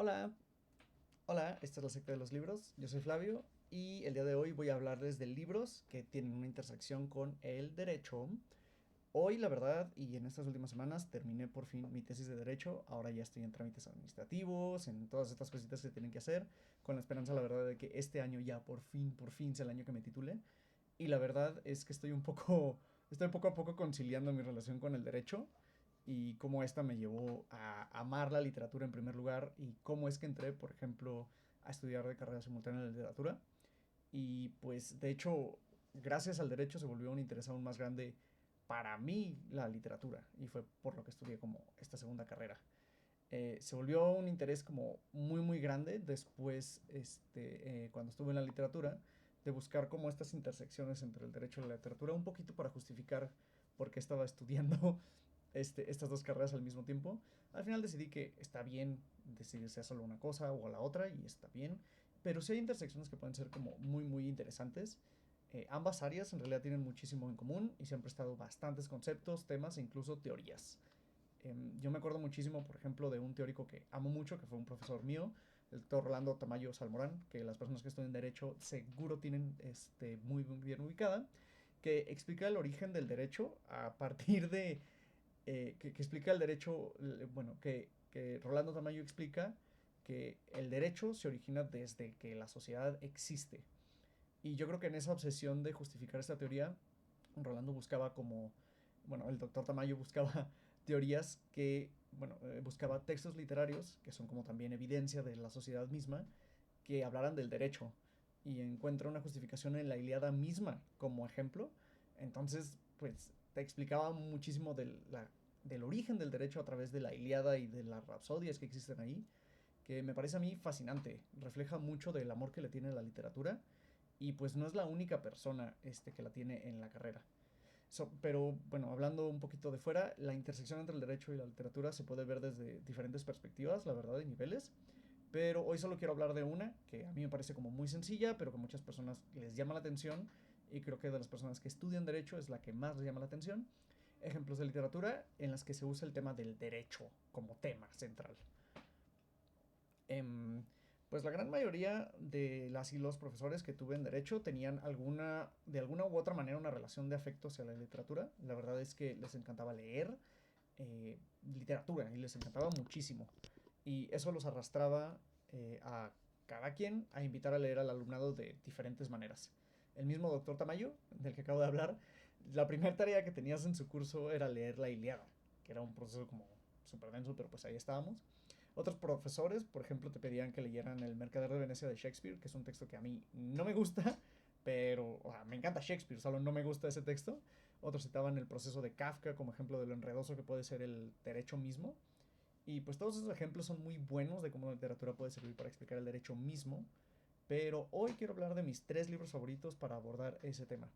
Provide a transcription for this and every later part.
Hola, hola, esta es la secta de los libros, yo soy Flavio y el día de hoy voy a hablarles de libros que tienen una intersección con el derecho. Hoy, la verdad, y en estas últimas semanas terminé por fin mi tesis de derecho, ahora ya estoy en trámites administrativos, en todas estas cositas que tienen que hacer, con la esperanza, la verdad, de que este año ya por fin sea el año que me titule. Y la verdad es que estoy poco a poco conciliando mi relación con el derecho y cómo esta me llevó a amar la literatura en primer lugar y cómo es que entré, por ejemplo, a estudiar de carrera simultánea en literatura. Y pues de hecho, gracias al derecho se volvió un interés aún más grande para mí la literatura y fue por lo que estudié como esta segunda carrera. Se volvió un interés como muy grande después, cuando estuve en la literatura, de buscar como estas intersecciones entre el derecho y la literatura, un poquito para justificar por qué estaba estudiando estas dos carreras al mismo tiempo. Al final decidí que está bien decidirse a solo una cosa o a la otra y está bien, pero sí hay intersecciones que pueden ser como muy interesantes. Ambas áreas en realidad tienen muchísimo en común y se han prestado bastantes conceptos, temas e incluso teorías. Yo me acuerdo muchísimo, por ejemplo, de un teórico que amo mucho, que fue un profesor mío, el doctor Rolando Tamayo Salmorán, que las personas que estudian Derecho seguro tienen muy bien ubicada, que explica el origen del derecho a partir de... que explica el derecho, bueno, que Rolando Tamayo explica que el derecho se origina desde que la sociedad existe. Y yo creo que en esa obsesión de justificar esta teoría, Rolando buscaba como, bueno, el doctor Tamayo buscaba teorías que, bueno, buscaba textos literarios, que son como también evidencia de la sociedad misma, que hablaran del derecho. Y encuentra una justificación en la Ilíada misma como ejemplo. Entonces, pues te explicaba muchísimo del origen del derecho a través de la Ilíada y de las rapsodias que existen ahí, que me parece a mí fascinante. Refleja mucho del amor que le tiene la literatura y pues no es la única persona que la tiene en la carrera. Pero bueno, hablando un poquito de fuera, la intersección entre el derecho y la literatura se puede ver desde diferentes perspectivas, la verdad, y niveles. Pero hoy solo quiero hablar de una que a mí me parece como muy sencilla, pero que a muchas personas les llama la atención. Y creo que de las personas que estudian derecho es la que más les llama la atención. Ejemplos de literatura en las que se usa el tema del derecho como tema central. Em, pues la gran mayoría de las y los profesores que tuve en derecho tenían de alguna u otra manera una relación de afecto hacia la literatura. La verdad es que les encantaba leer literatura y les encantaba muchísimo. Y eso los arrastraba a cada quien a invitar a leer al alumnado de diferentes maneras. El mismo doctor Tamayo, del que acabo de hablar, la primera tarea que tenías en su curso era leer la Ilíada, que era un proceso como súper denso, pero pues ahí estábamos. Otros profesores, por ejemplo, te pedían que leyeran El Mercader de Venecia de Shakespeare, que es un texto que a mí no me gusta, pero o sea, me encanta Shakespeare, solo no me gusta ese texto. Otros citaban el proceso de Kafka como ejemplo de lo enredoso que puede ser el derecho mismo. Y pues todos esos ejemplos son muy buenos de cómo la literatura puede servir para explicar el derecho mismo. Pero hoy quiero hablar de mis tres libros favoritos para abordar ese tema.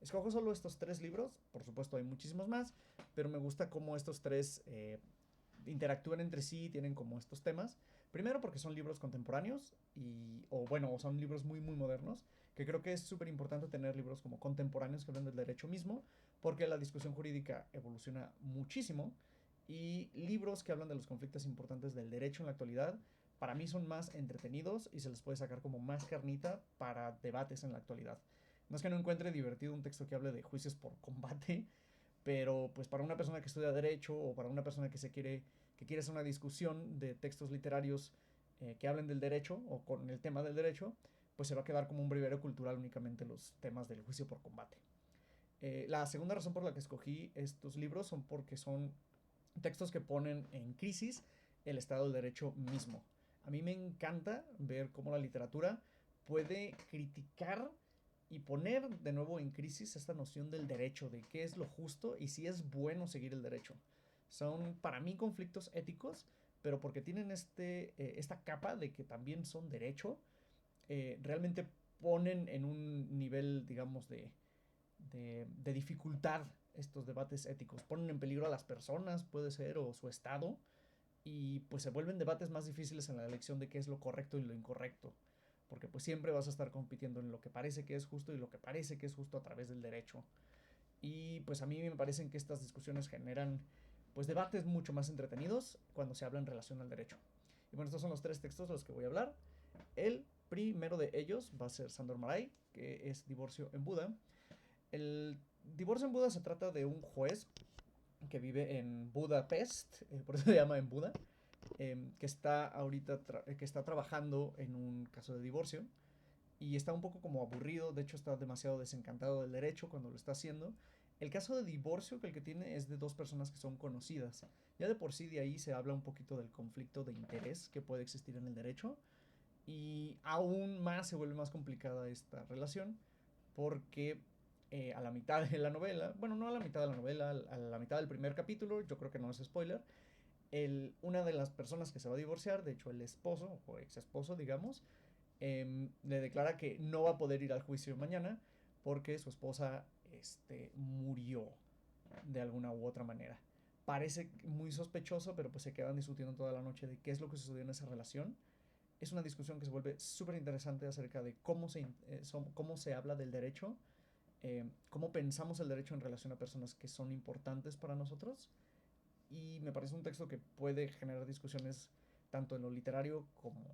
Escojo solo estos tres libros, por supuesto hay muchísimos más, pero me gusta cómo estos tres interactúan entre sí, tienen como estos temas. Primero porque son libros contemporáneos o bueno, son libros muy modernos, que creo que es súper importante tener libros como contemporáneos que hablan del derecho mismo, porque la discusión jurídica evoluciona muchísimo y libros que hablan de los conflictos importantes del derecho en la actualidad, para mí son más entretenidos y se les puede sacar como más carnita para debates en la actualidad. No es que no encuentre divertido un texto que hable de juicios por combate, pero pues para una persona que estudia derecho o para una persona que quiere hacer una discusión de textos literarios que hablen del derecho o con el tema del derecho, pues se va a quedar como un breviario cultural únicamente los temas del juicio por combate. La segunda razón por la que escogí estos libros son porque son textos que ponen en crisis el Estado del Derecho mismo. A mí me encanta ver cómo la literatura puede criticar y poner de nuevo en crisis esta noción del derecho, de qué es lo justo y si es bueno seguir el derecho. Son para mí conflictos éticos, pero porque tienen esta capa de que también son derecho, realmente ponen en un nivel, digamos, de dificultad estos debates éticos. Ponen en peligro a las personas, puede ser, o su estado, y pues se vuelven debates más difíciles en la elección de qué es lo correcto y lo incorrecto. Porque pues siempre vas a estar compitiendo en lo que parece que es justo y lo que parece que es justo a través del derecho. Y pues a mí me parecen que estas discusiones generan pues debates mucho más entretenidos cuando se habla en relación al derecho. Y bueno, estos son los tres textos de los que voy a hablar. El primero de ellos va a ser Sandor Maray, que es Divorcio en Buda. El Divorcio en Buda se trata de un juez que vive en Budapest, por eso se llama en Buda, que está ahorita que está trabajando en un caso de divorcio y está un poco como aburrido, de hecho está demasiado desencantado del derecho cuando lo está haciendo. El caso de divorcio que el que tiene es de dos personas que son conocidas. Ya de por sí de ahí se habla un poquito del conflicto de interés que puede existir en el derecho y aún más se vuelve más complicada esta relación porque a la mitad de la novela, bueno, no a la mitad de la novela, a la mitad del primer capítulo, yo creo que no es spoiler, una de las personas que se va a divorciar, de hecho el esposo o ex esposo, digamos, le declara que no va a poder ir al juicio mañana porque su esposa murió de alguna u otra manera. Parece muy sospechoso, pero pues se quedan discutiendo toda la noche de qué es lo que sucedió en esa relación. Es una discusión que se vuelve súper interesante acerca de cómo se habla del derecho, cómo pensamos el derecho en relación a personas que son importantes para nosotros. Y me parece un texto que puede generar discusiones tanto en lo literario como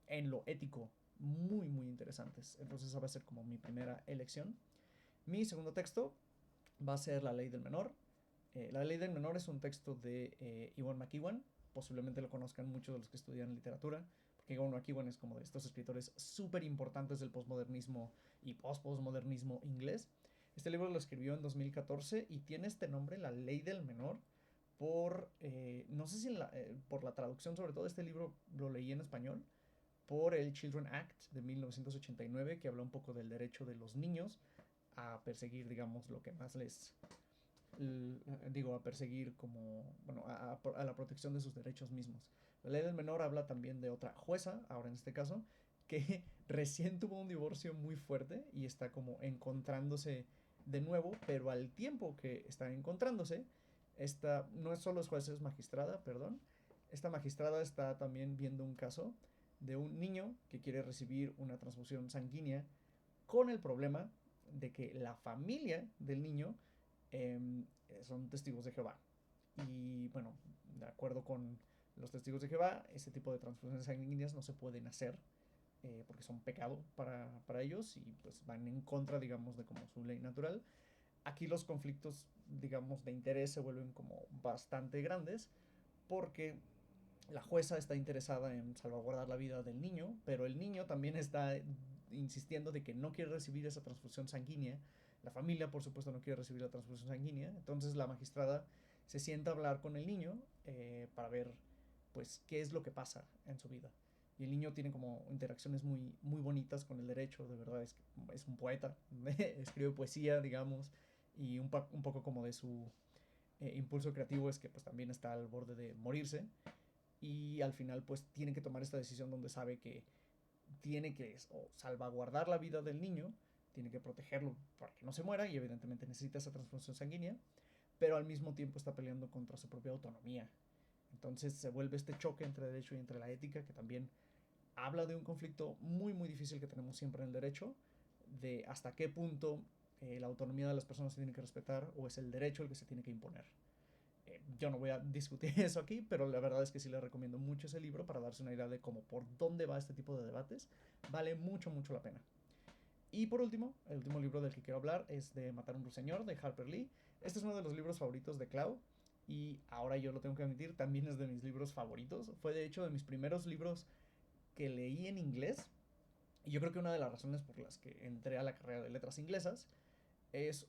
en lo ético muy, muy interesantes. Entonces esa va a ser como mi primera elección. Mi segundo texto va a ser La Ley del Menor. La Ley del Menor es un texto de Ewan McEwan. Posiblemente lo conozcan muchos de los que estudian literatura, porque Ewan McEwan es como de estos escritores súper importantes del posmodernismo y post-postmodernismo inglés. Este libro lo escribió en 2014 y tiene este nombre, La Ley del Menor, no sé si por la traducción, sobre todo este libro lo leí en español, por el Children Act de 1989, que habla un poco del derecho de los niños a perseguir, digamos, lo que más digo, a perseguir como, bueno, a la protección de sus derechos mismos. La ley del menor habla también de otra jueza, ahora en este caso, que recién tuvo un divorcio muy fuerte y está como encontrándose de nuevo, pero al tiempo que está encontrándose, esta no es solo juez, es magistrada, perdón. Esta magistrada está también viendo un caso de un niño que quiere recibir una transfusión sanguínea con el problema de que la familia del niño son testigos de Jehová. Y bueno, de acuerdo con los testigos de Jehová, ese tipo de transfusiones sanguíneas no se pueden hacer porque son pecado para ellos y pues van en contra, digamos, de como su ley natural. Aquí los conflictos, digamos, de interés se vuelven como bastante grandes porque la jueza está interesada en salvaguardar la vida del niño, pero el niño también está insistiendo de que no quiere recibir esa transfusión sanguínea. La familia, por supuesto, no quiere recibir la transfusión sanguínea. Entonces la magistrada se sienta a hablar con el niño para ver, pues, qué es lo que pasa en su vida. Y el niño tiene como interacciones muy, muy bonitas con el derecho, de verdad, es un poeta, escribe poesía, digamos, y un poco como de su impulso creativo es que pues también está al borde de morirse y al final pues tiene que tomar esta decisión donde sabe que tiene que o salvaguardar la vida del niño, tiene que protegerlo para que no se muera y evidentemente necesita esa transfusión sanguínea, pero al mismo tiempo está peleando contra su propia autonomía. Entonces se vuelve este choque entre derecho y entre la ética que también habla de un conflicto muy muy difícil que tenemos siempre en el derecho, de hasta qué punto la autonomía de las personas se tiene que respetar o es el derecho el que se tiene que imponer. Yo no voy a discutir eso aquí, pero la verdad es que sí le recomiendo mucho ese libro para darse una idea de cómo por dónde va este tipo de debates. Vale mucho, mucho la pena. Y por último, el último libro del que quiero hablar es de Matar a un ruiseñor, de Harper Lee. Este es uno de los libros favoritos de Clau. Y ahora yo lo tengo que admitir, también es de mis libros favoritos. Fue de hecho de mis primeros libros que leí en inglés. Y yo creo que una de las razones por las que entré a la carrera de letras inglesas es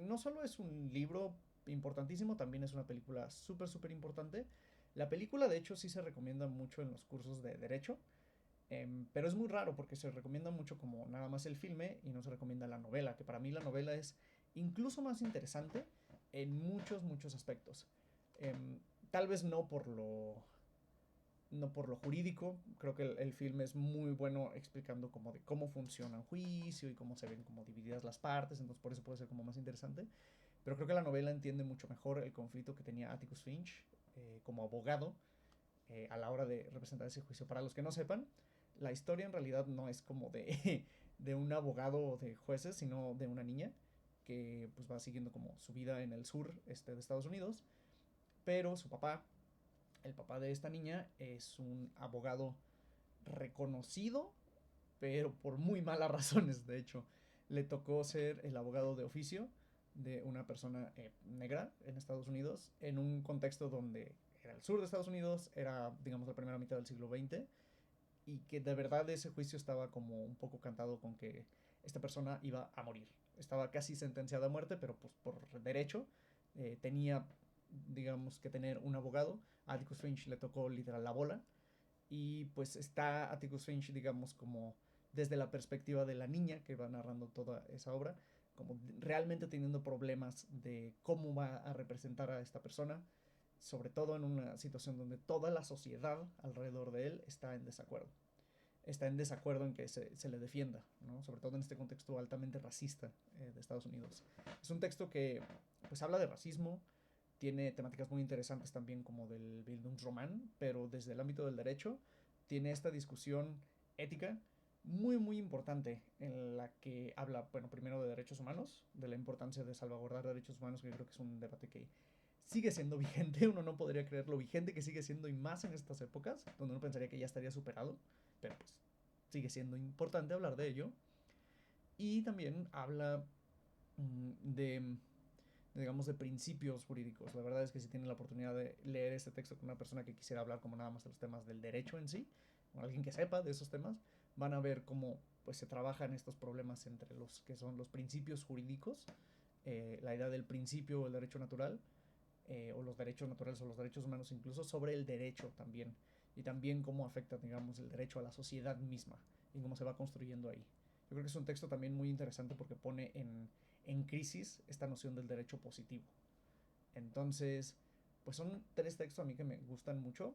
no solo es un libro importantísimo, también es una película súper, súper importante. La película, de hecho, sí se recomienda mucho en los cursos de derecho, pero es muy raro porque se recomienda mucho como nada más el filme y no se recomienda la novela, que para mí la novela es incluso más interesante en muchos, muchos aspectos. Tal vez no por lo jurídico, creo que el film es muy bueno explicando como de cómo funciona un juicio y cómo se ven como divididas las partes, entonces por eso puede ser como más interesante. Pero creo que la novela entiende mucho mejor el conflicto que tenía Atticus Finch como abogado a la hora de representar ese juicio. Para los que no sepan, la historia en realidad no es como de un abogado de jueces, sino de una niña que pues va siguiendo como su vida en el sur de Estados Unidos, pero su papá El papá de esta niña es un abogado reconocido, pero por muy malas razones, de hecho. Le tocó ser el abogado de oficio de una persona negra en Estados Unidos, en un contexto donde era el sur de Estados Unidos, era, digamos, la primera mitad del siglo XX, y que de verdad ese juicio estaba como un poco cantado con que esta persona iba a morir. Estaba casi sentenciada a muerte, pero pues por derecho tenía, digamos, que tener un abogado. A Atticus Finch le tocó literal la bola, y pues está Atticus Finch, digamos, como desde la perspectiva de la niña que va narrando toda esa obra, como realmente teniendo problemas de cómo va a representar a esta persona, sobre todo en una situación donde toda la sociedad alrededor de él está en desacuerdo. Está en desacuerdo en que se le defienda, ¿no? Sobre todo en este contexto altamente racista de Estados Unidos. Es un texto que pues habla de racismo, tiene temáticas muy interesantes también como del Bildungsroman, pero desde el ámbito del derecho tiene esta discusión ética muy importante en la que habla, bueno, primero de derechos humanos, de la importancia de salvaguardar derechos humanos, que yo creo que es un debate que sigue siendo vigente, uno no podría creer lo vigente que sigue siendo, y más en estas épocas, donde uno pensaría que ya estaría superado, pero pues sigue siendo importante hablar de ello. Y también habla de digamos, de principios jurídicos. La verdad es que si tienen la oportunidad de leer este texto con una persona que quisiera hablar como nada más de los temas del derecho en sí, o alguien que sepa de esos temas, van a ver cómo pues se trabajan estos problemas entre los que son los principios jurídicos, la idea del principio o el derecho natural, o los derechos naturales o los derechos humanos, incluso sobre el derecho también, y también cómo afecta, digamos, el derecho a la sociedad misma y cómo se va construyendo ahí. Yo creo que es un texto también muy interesante porque pone en crisis esta noción del derecho positivo. Entonces, pues son tres textos a mí que me gustan mucho.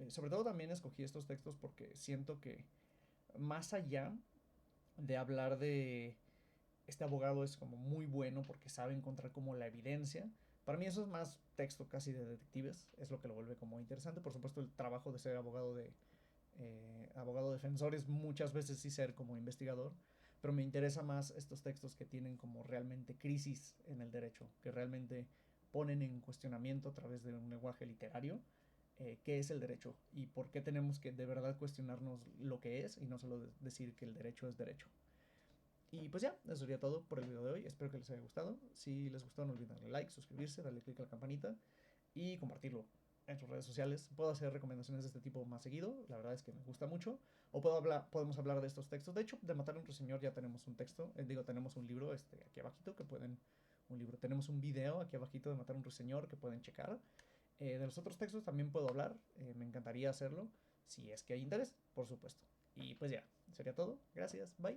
Sobre todo también escogí estos textos porque siento que más allá de hablar de este abogado es como muy bueno porque sabe encontrar como la evidencia. Para mí eso es más texto casi de detectives, es lo que lo vuelve como interesante. Por supuesto el trabajo de ser abogado defensor es muchas veces sí ser como investigador, pero me interesa más estos textos que tienen como realmente crisis en el derecho, que realmente ponen en cuestionamiento a través de un lenguaje literario qué es el derecho y por qué tenemos que de verdad cuestionarnos lo que es y no solo decir que el derecho es derecho. Y pues ya, eso sería todo por el video de hoy. Espero que les haya gustado. Si les gustó, no olviden darle like, suscribirse, darle click a la campanita y compartirlo en sus redes sociales. Puedo hacer recomendaciones de este tipo más seguido, la verdad es que me gusta mucho. O podemos hablar de estos textos. De hecho, de Matar a un Ruiseñor ya tenemos un texto, tenemos un libro aquí abajito que pueden... Un libro, tenemos un video aquí abajito de Matar a un Ruiseñor que pueden checar. De los otros textos también puedo hablar, me encantaría hacerlo, si es que hay interés, por supuesto. Y pues ya, sería todo. Gracias, bye.